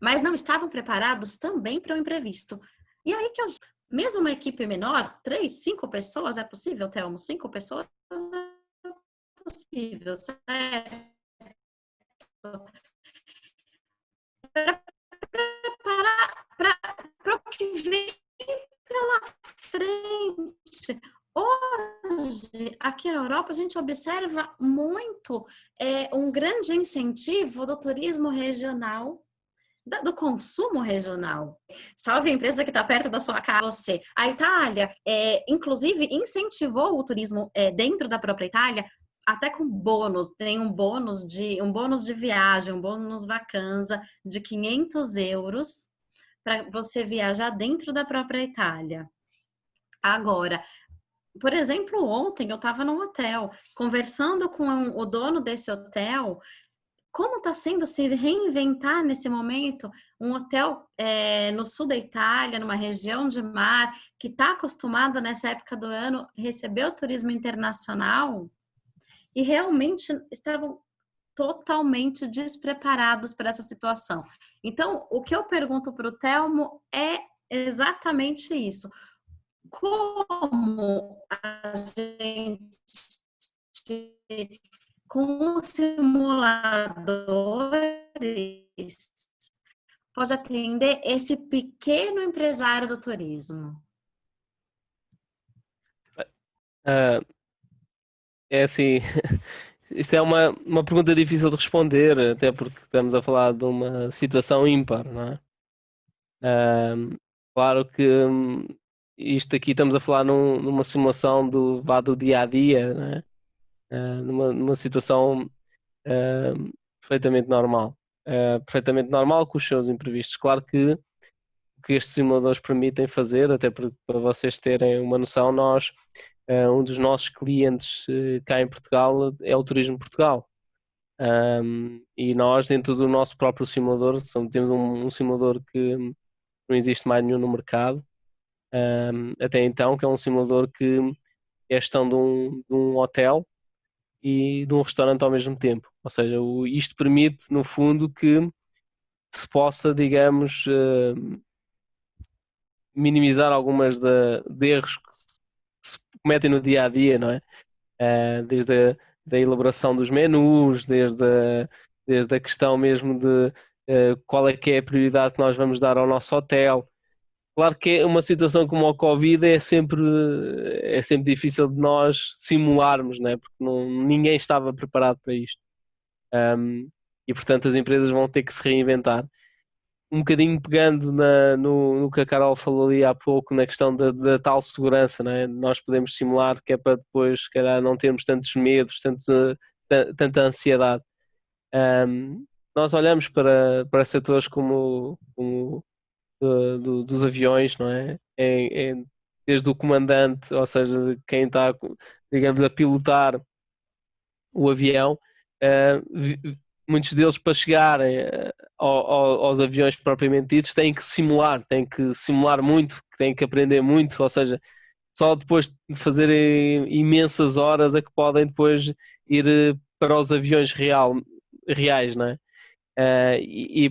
Mas não estavam preparados também para o imprevisto. E aí que mesmo uma equipe menor, 3, 5 pessoas, é possível, Telmo? 5 pessoas é possível, certo? Para o que vem pela frente. Hoje, aqui na Europa a gente observa muito um grande incentivo do turismo regional, do consumo regional. Salve a empresa que está perto da sua casa. Você. A Itália, inclusive, incentivou o turismo dentro da própria Itália, até com bônus. Tem um bônus de viagem, um bônus vacanza de 500 euros para você viajar dentro da própria Itália. Agora, por exemplo, ontem eu estava num hotel, conversando com o dono desse hotel, como está sendo se reinventar nesse momento um hotel no sul da Itália, numa região de mar, que está acostumado nessa época do ano receber o turismo internacional e realmente estavam totalmente despreparados para essa situação. Então, o que eu pergunto para o Telmo é exatamente isso. Como a gente, com os simuladores, pode atender esse pequeno empresário do turismo? É assim, isso é uma pergunta difícil de responder, até porque estamos a falar de uma situação ímpar, não é? Claro que isto aqui estamos a falar numa simulação do dia a dia, não é? Numa situação perfeitamente normal. Perfeitamente normal com os seus imprevistos. Claro que o que estes simuladores permitem fazer, até para vocês terem uma noção, um dos nossos clientes cá em Portugal é o Turismo Portugal. E nós, dentro do nosso próprio simulador, temos um simulador que não existe mais nenhum no mercado, até então, que é um simulador que é a gestão de um hotel e de um restaurante ao mesmo tempo. Ou seja, isto permite, no fundo, que se possa, digamos, minimizar algumas de erros que se cometem no dia a dia, não é? Desde a elaboração dos menus, desde a questão mesmo de qual é que é a prioridade que nós vamos dar ao nosso hotel. Claro que uma situação como a Covid é sempre difícil de nós simularmos, não é? Porque ninguém estava preparado para isto. E portanto as empresas vão ter que se reinventar. Um bocadinho pegando no que a Carol falou ali há pouco, na questão da tal segurança, não é? Nós podemos simular, que é para depois, se calhar, não termos tantos medos, tanta ansiedade. Nós olhamos para setores como dos aviões, não é? Desde o comandante, ou seja, quem está, digamos, a pilotar o avião, muitos deles, para chegarem aos aviões propriamente ditos, têm que simular muito, têm que aprender muito, ou seja, só depois de fazerem imensas horas é que podem depois ir para os aviões reais, não é?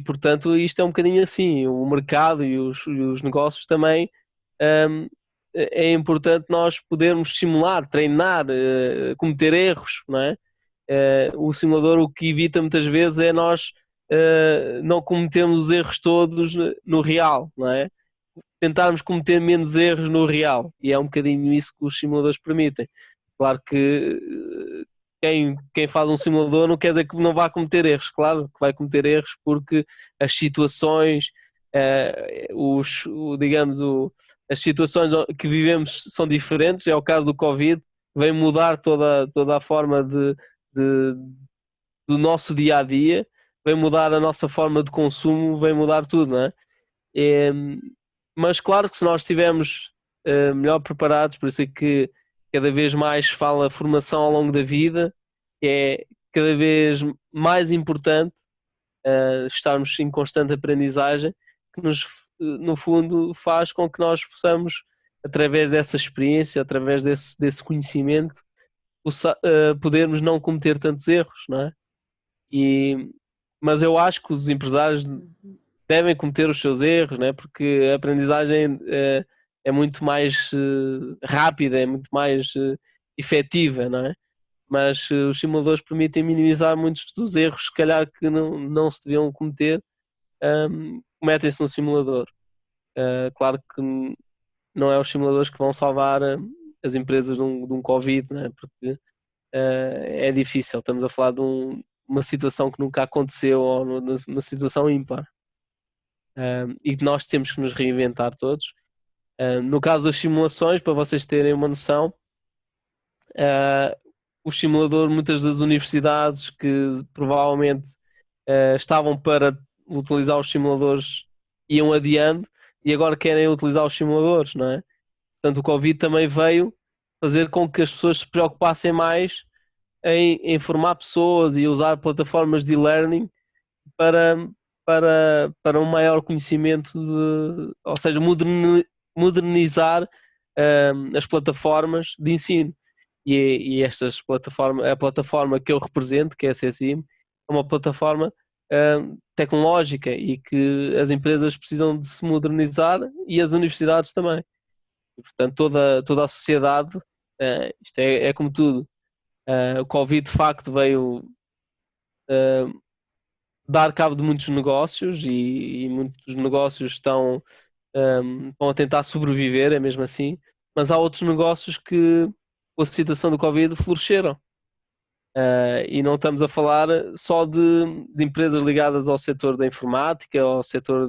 Portanto isto é um bocadinho assim, o mercado e os negócios também. É importante nós podermos simular, treinar, cometer erros, não é? O simulador o que evita muitas vezes é nós não cometermos os erros todos no real, não é? Tentarmos cometer menos erros no real, e é um bocadinho isso que os simuladores permitem. Claro que quem faz um simulador não quer dizer que não vá cometer erros, claro que vai cometer erros, porque as situações, as situações que vivemos são diferentes. É o caso do Covid, vem mudar toda a forma do nosso dia a dia, vem mudar a nossa forma de consumo, vem mudar tudo, não é? Mas claro que se nós estivermos melhor preparados, por isso é que cada vez mais fala formação ao longo da vida, é cada vez mais importante estarmos em constante aprendizagem, que no fundo faz com que nós possamos, através dessa experiência, através desse conhecimento, podermos não cometer tantos erros, não é? Mas eu acho que os empresários devem cometer os seus erros, não é? Porque a aprendizagem é muito mais rápida, é muito mais efetiva, não é? Mas os simuladores permitem minimizar muitos dos erros, se calhar, que não se deviam cometer, cometem-se no simulador. Claro que não é os simuladores que vão salvar as empresas de um Covid, né? Porque é difícil, estamos a falar de uma situação que nunca aconteceu ou numa situação ímpar. E que nós temos que nos reinventar todos. No caso das simulações, para vocês terem uma noção, o simulador, muitas das universidades que provavelmente estavam para utilizar os simuladores iam adiando e agora querem utilizar os simuladores, não é? Portanto, o Covid também veio fazer com que as pessoas se preocupassem mais em formar pessoas e usar plataformas de e-learning para, para um maior conhecimento, ou seja, modernizar as plataformas de ensino. E estas plataformas, a plataforma que eu represento, que é a CSIM, é uma plataforma tecnológica e que as empresas precisam de se modernizar e as universidades também. E, portanto, toda a sociedade, isto é como tudo. O Covid, de facto, veio dar cabo de muitos negócios e muitos negócios estão a tentar sobreviver, é mesmo assim, mas há outros negócios que, com a situação do Covid, floresceram. E não estamos a falar só de empresas ligadas ao setor da informática, ao setor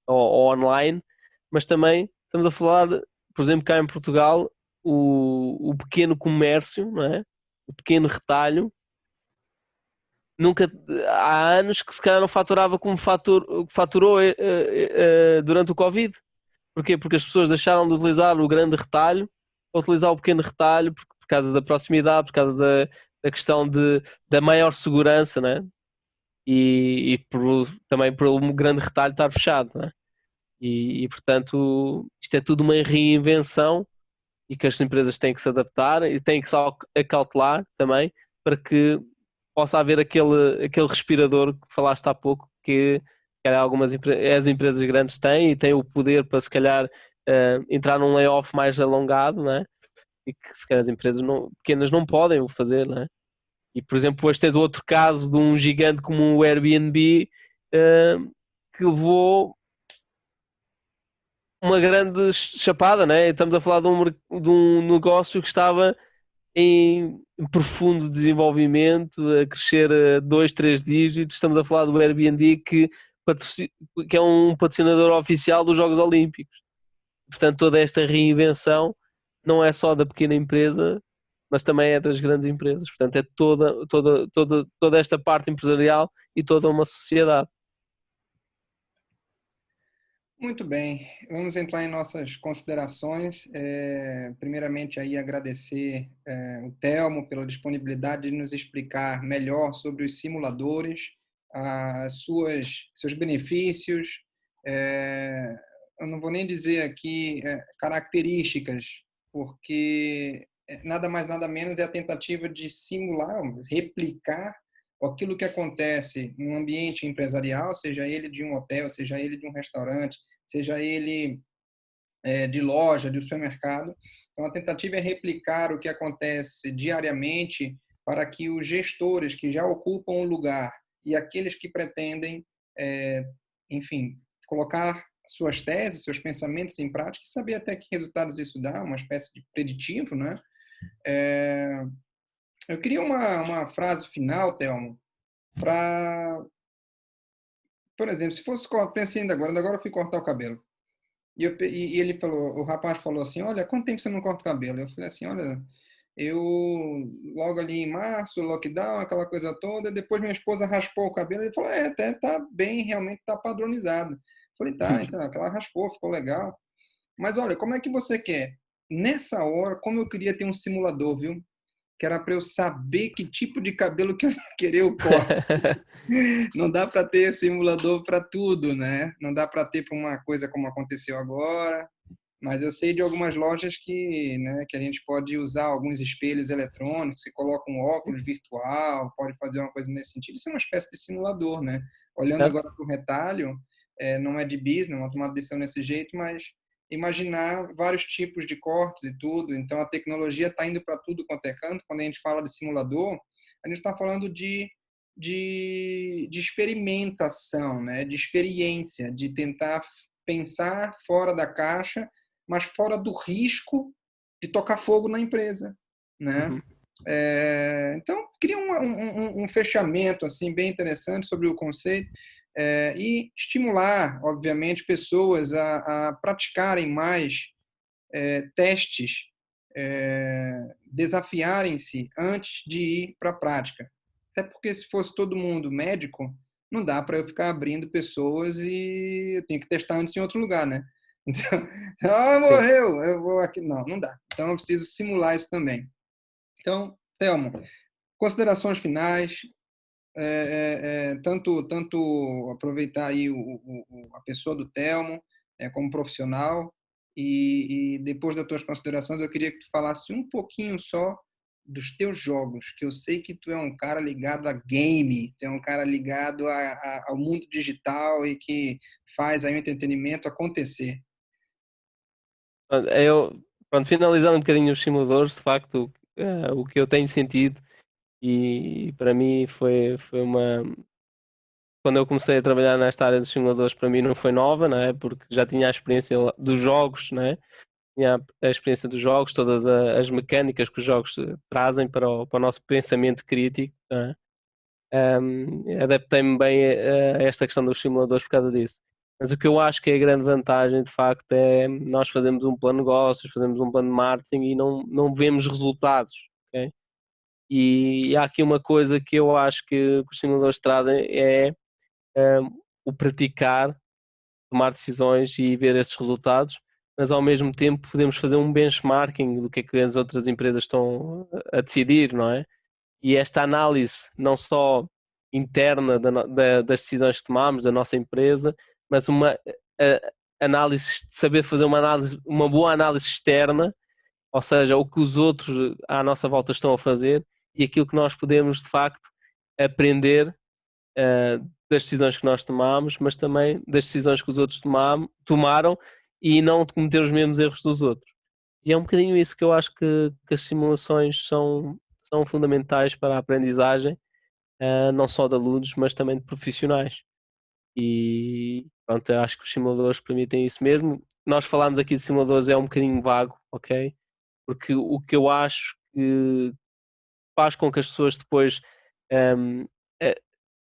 ao online, mas também estamos a falar, por exemplo, cá em Portugal, o pequeno comércio, não é? O pequeno retalho, nunca, há anos que se calhar não faturava como faturou durante o Covid. Porquê? Porque as pessoas deixaram de utilizar o grande retalho para utilizar o pequeno retalho por causa da proximidade, por causa da questão da maior segurança, né? E também por um grande retalho estar fechado, né? Portanto, isto é tudo uma reinvenção e que as empresas têm que se adaptar e têm que se acautelar também para que possa haver aquele respirador que falaste há pouco, que as empresas grandes têm e têm o poder para se calhar entrar num layoff mais alongado, né? E que se calhar as empresas pequenas não podem o fazer, né? E por exemplo, este é do outro caso de um gigante como o Airbnb que levou uma grande chapada, né? Estamos a falar de um negócio que estava em profundo desenvolvimento, a crescer a 2, 3 dígitos. Estamos a falar do Airbnb que é um patrocinador oficial dos Jogos Olímpicos. Portanto, toda esta reinvenção não é só da pequena empresa, mas também é das grandes empresas. Portanto, é toda esta parte empresarial e toda uma sociedade. Muito bem, vamos entrar em nossas considerações. Primeiramente, aí agradecer o Telmo pela disponibilidade de nos explicar melhor sobre os simuladores, seus benefícios. Eu não vou nem dizer aqui características, porque nada mais nada menos é a tentativa de simular, replicar aquilo que acontece num ambiente empresarial, seja ele de um hotel, seja ele de um restaurante, seja ele de loja, de supermercado. Então, a tentativa é replicar o que acontece diariamente para que os gestores que já ocupam o lugar e aqueles que pretendem, enfim, colocar suas teses, seus pensamentos em prática e saber até que resultados isso dá, uma espécie de preditivo, né? Eu queria uma frase final, Telmo, para, por exemplo, se fosse, pensei agora eu fui cortar o cabelo. E ele falou, o rapaz falou assim, olha, quanto tempo você não corta o cabelo? Eu falei assim, olha, eu logo ali em março, lockdown, aquela coisa toda, depois minha esposa raspou o cabelo, ele falou, até tá bem, realmente tá padronizado. Eu falei, tá, então, aquela raspou, ficou legal. Mas olha, como é que você quer? Nessa hora, como eu queria ter um simulador, viu? Que era para eu saber que tipo de cabelo que eu ia querer o corte. Não dá para ter simulador para tudo, né? Não dá para ter para uma coisa como aconteceu agora, mas eu sei de algumas lojas que, né, que a gente pode usar alguns espelhos eletrônicos, você coloca um óculos virtual, pode fazer uma coisa nesse sentido. Isso é uma espécie de simulador, né? Olhando agora para o retalho, não é de business, não é uma tomada de decisão desse jeito, mas imaginar vários tipos de cortes e tudo. Então, a tecnologia está indo para tudo quanto é canto. Quando a gente fala de simulador, a gente está falando de experimentação, né? De experiência, de tentar pensar fora da caixa, mas fora do risco de tocar fogo na empresa, né? Uhum. Então, queria um fechamento assim bem interessante sobre o conceito e estimular, obviamente, pessoas a praticarem mais testes, desafiarem-se antes de ir para a prática. Até porque se fosse todo mundo médico, não dá para eu ficar abrindo pessoas e eu tenho que testar antes em outro lugar, né? Então, morreu, eu vou aqui. Não, não dá. Então, eu preciso simular isso também. Então, Telmo, considerações finais, tanto aproveitar aí a pessoa do Telmo como profissional e depois das tuas considerações eu queria que tu falasse um pouquinho só dos teus jogos, que eu sei que tu é um cara ligado a game, tu é um cara ligado ao mundo digital e que faz aí o entretenimento acontecer. Pronto, finalizando um bocadinho os simuladores, de facto, o que eu tenho sentido e para mim foi uma. Quando eu comecei a trabalhar nesta área dos simuladores, para mim não foi nova, não é? Porque já tinha a experiência dos jogos, não é? Tinha a experiência dos jogos, todas as mecânicas que os jogos trazem para o nosso pensamento crítico, não é? Adaptei-me bem a esta questão dos simuladores por causa disso. Mas o que eu acho que é a grande vantagem, de facto, é nós fazemos um plano de negócios, fazemos um plano de marketing e não vemos resultados, ok? E há aqui uma coisa que eu acho que os simuladores trazem é o praticar, tomar decisões e ver esses resultados, mas ao mesmo tempo podemos fazer um benchmarking do que é que as outras empresas estão a decidir, não é? E esta análise, não só interna das decisões que tomamos, da nossa empresa, mas uma análise, saber fazer uma boa análise externa, ou seja, o que os outros à nossa volta estão a fazer e aquilo que nós podemos, de facto, aprender das decisões que nós tomamos, mas também das decisões que os outros tomaram e não cometer os mesmos erros dos outros. E é um bocadinho isso que eu acho que as simulações são fundamentais para a aprendizagem, não só de alunos, mas também de profissionais. E pronto, eu acho que os simuladores permitem isso mesmo. Nós falámos aqui de simuladores, é um bocadinho vago, ok? Porque o que eu acho que faz com que as pessoas depois um,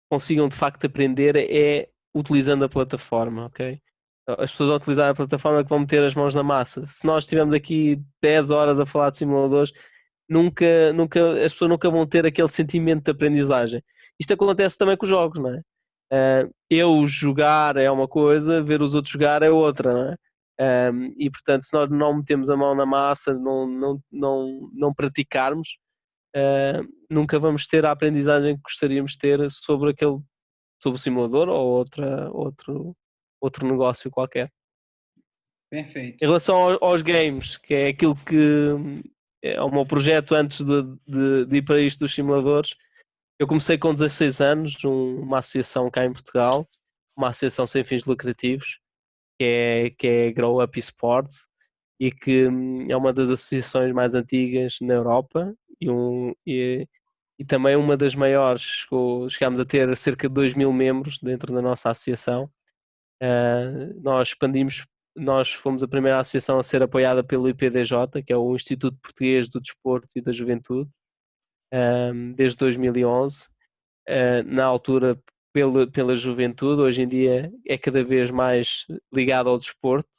consigam de facto aprender é utilizando a plataforma, ok? As pessoas vão utilizar a plataforma que vão meter as mãos na massa. Se nós estivermos aqui 10 horas a falar de simuladores, as pessoas nunca vão ter aquele sentimento de aprendizagem. Isto acontece também com os jogos, não é? Eu jogar é uma coisa, ver os outros jogar é outra, não é? E portanto, se nós não metemos a mão na massa, não praticarmos, nunca vamos ter a aprendizagem que gostaríamos de ter sobre o simulador ou outro negócio qualquer. Perfeito. Em relação aos games, que é aquilo que é o meu projeto antes de ir para isto dos simuladores, eu comecei com 16 anos, uma associação cá em Portugal, uma associação sem fins lucrativos, que é Grow Up Esports, e que é uma das associações mais antigas na Europa e também uma das maiores. Chegámos a ter cerca de 2.000 membros dentro da nossa associação. Nós fomos a primeira associação a ser apoiada pelo IPDJ, que é o Instituto Português do Desporto e da Juventude, desde 2011. Na altura pela juventude, hoje em dia é cada vez mais ligado ao desporto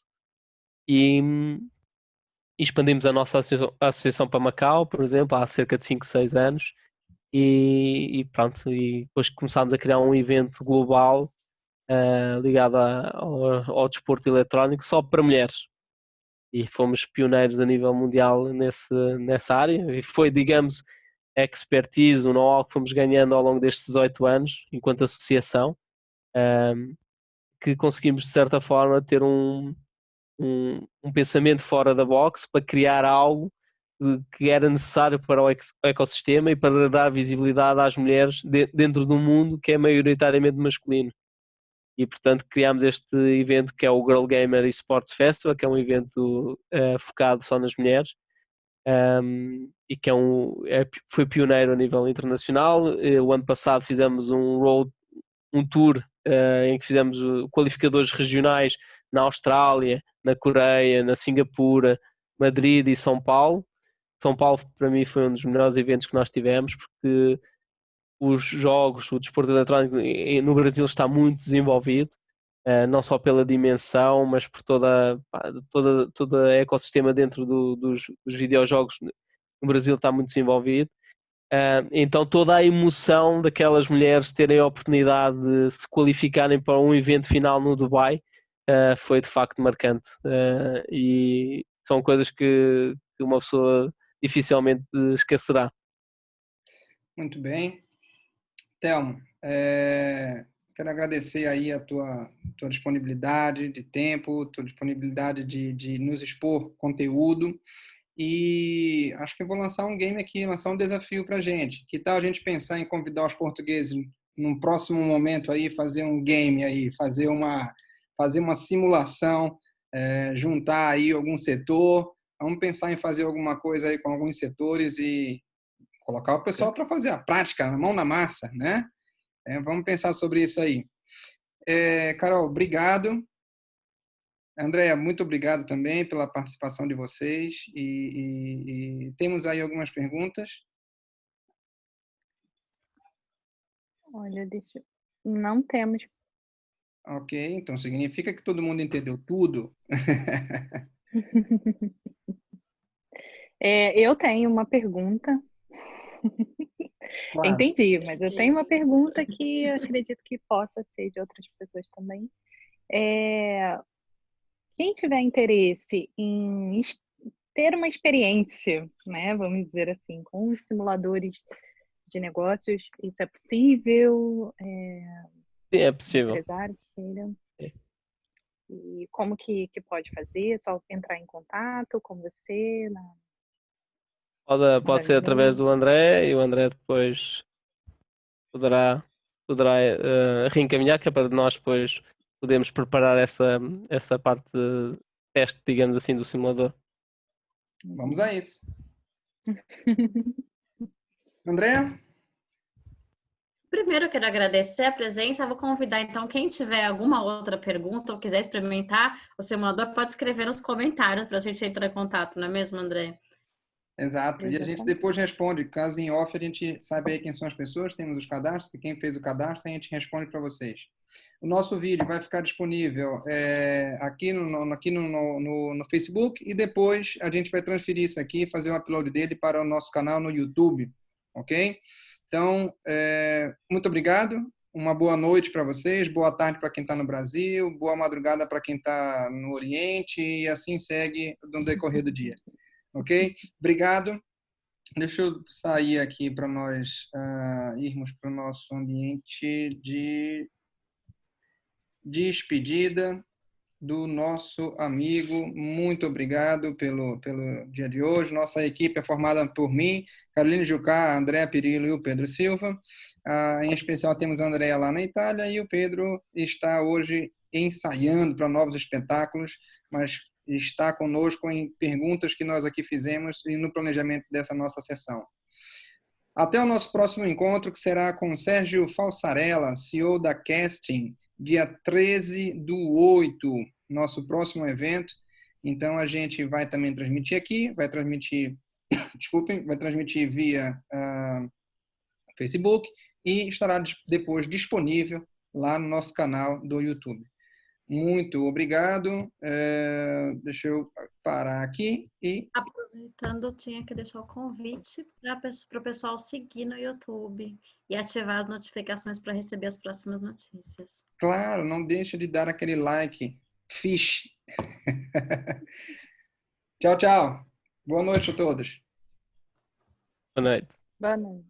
e expandimos a nossa associação para Macau, por exemplo, há cerca de 5, 6 anos e pronto, e depois começámos a criar um evento global ligado ao desporto eletrónico só para mulheres e fomos pioneiros a nível mundial nessa área e foi, digamos, a expertise, o know-how que fomos ganhando ao longo destes 18 anos enquanto associação, que conseguimos de certa forma ter um pensamento fora da box para criar algo que era necessário para o ecossistema e para dar visibilidade às mulheres dentro de um mundo que é maioritariamente masculino. E portanto criámos este evento que é o Girl Gamer Esports Festival, que é um evento focado só nas mulheres, e que foi pioneiro a nível internacional. O ano passado fizemos um tour em que fizemos qualificadores regionais na Austrália, na Coreia, na Singapura, Madrid e São Paulo. São Paulo, para mim, foi um dos melhores eventos que nós tivemos, porque os jogos, o desporto eletrónico no Brasil está muito desenvolvido, não só pela dimensão, mas por todo o ecossistema dentro dos videojogos no Brasil está muito desenvolvido. Então toda a emoção daquelas mulheres terem a oportunidade de se qualificarem para um evento final no Dubai foi de facto marcante. E são coisas que uma pessoa dificilmente esquecerá. Muito bem. Telmo, quero agradecer aí a tua disponibilidade de tempo, tua disponibilidade de nos expor conteúdo. E acho que eu vou lançar um game aqui, lançar um desafio para a gente. Que tal a gente pensar em convidar os portugueses num próximo momento aí, fazer um game aí, fazer uma simulação, juntar aí algum setor. Vamos pensar em fazer alguma coisa aí com alguns setores e colocar o pessoal para fazer a prática, a mão na massa, né? Vamos pensar sobre isso aí. Carol, obrigado. Andréa, muito obrigado também pela participação de vocês. E temos aí algumas perguntas. Olha, não temos. Ok, então significa que todo mundo entendeu tudo? Eu tenho uma pergunta. Claro. Entendi, mas eu tenho uma pergunta que eu acredito que possa ser de outras pessoas também. Quem tiver interesse em ter uma experiência, né, vamos dizer assim, com os simuladores de negócios, isso é possível? Sim, é possível. Empresário que queira. E como que pode fazer? É só entrar em contato com você? Pode ser através do André, e o André depois poderá reencaminhar, que é para nós depois podermos preparar essa parte de teste, digamos assim, do simulador. Vamos a isso. André? Primeiro, eu quero agradecer a presença. Vou convidar, então, quem tiver alguma outra pergunta ou quiser experimentar o simulador, pode escrever nos comentários para a gente entrar em contato, não é mesmo, André? Exato. E a gente depois responde. Caso em off, a gente sabe aí quem são as pessoas, temos os cadastros, e quem fez o cadastro, a gente responde para vocês. O nosso vídeo vai ficar disponível aqui no Facebook e depois a gente vai transferir isso aqui, fazer um upload dele para o nosso canal no YouTube, ok? Então, muito obrigado, uma boa noite para vocês, boa tarde para quem está no Brasil, boa madrugada para quem está no Oriente e assim segue no decorrer do dia, ok? Obrigado. Deixa eu sair aqui para nós irmos para o nosso ambiente de despedida do nosso amigo. Muito obrigado pelo dia de hoje. Nossa equipe é formada por mim, Caroline Jucá, André Pirillo e o Pedro Silva. Em especial temos a Andréa lá na Itália e o Pedro está hoje ensaiando para novos espetáculos, mas está conosco em perguntas que nós aqui fizemos e no planejamento dessa nossa sessão. Até o nosso próximo encontro, que será com Sérgio Falsarella, CEO da Casting, dia 13/8, nosso próximo evento. Então, a gente vai também transmitir aqui, vai transmitir via Facebook e estará depois disponível lá no nosso canal do YouTube. Muito obrigado. Deixa eu parar aqui e... Aproveitando, eu tinha que deixar o convite para o pessoal seguir no YouTube e ativar as notificações para receber as próximas notícias. Claro, não deixa de dar aquele like. Fish. Tchau, tchau. Boa noite a todos. Boa noite. Boa noite.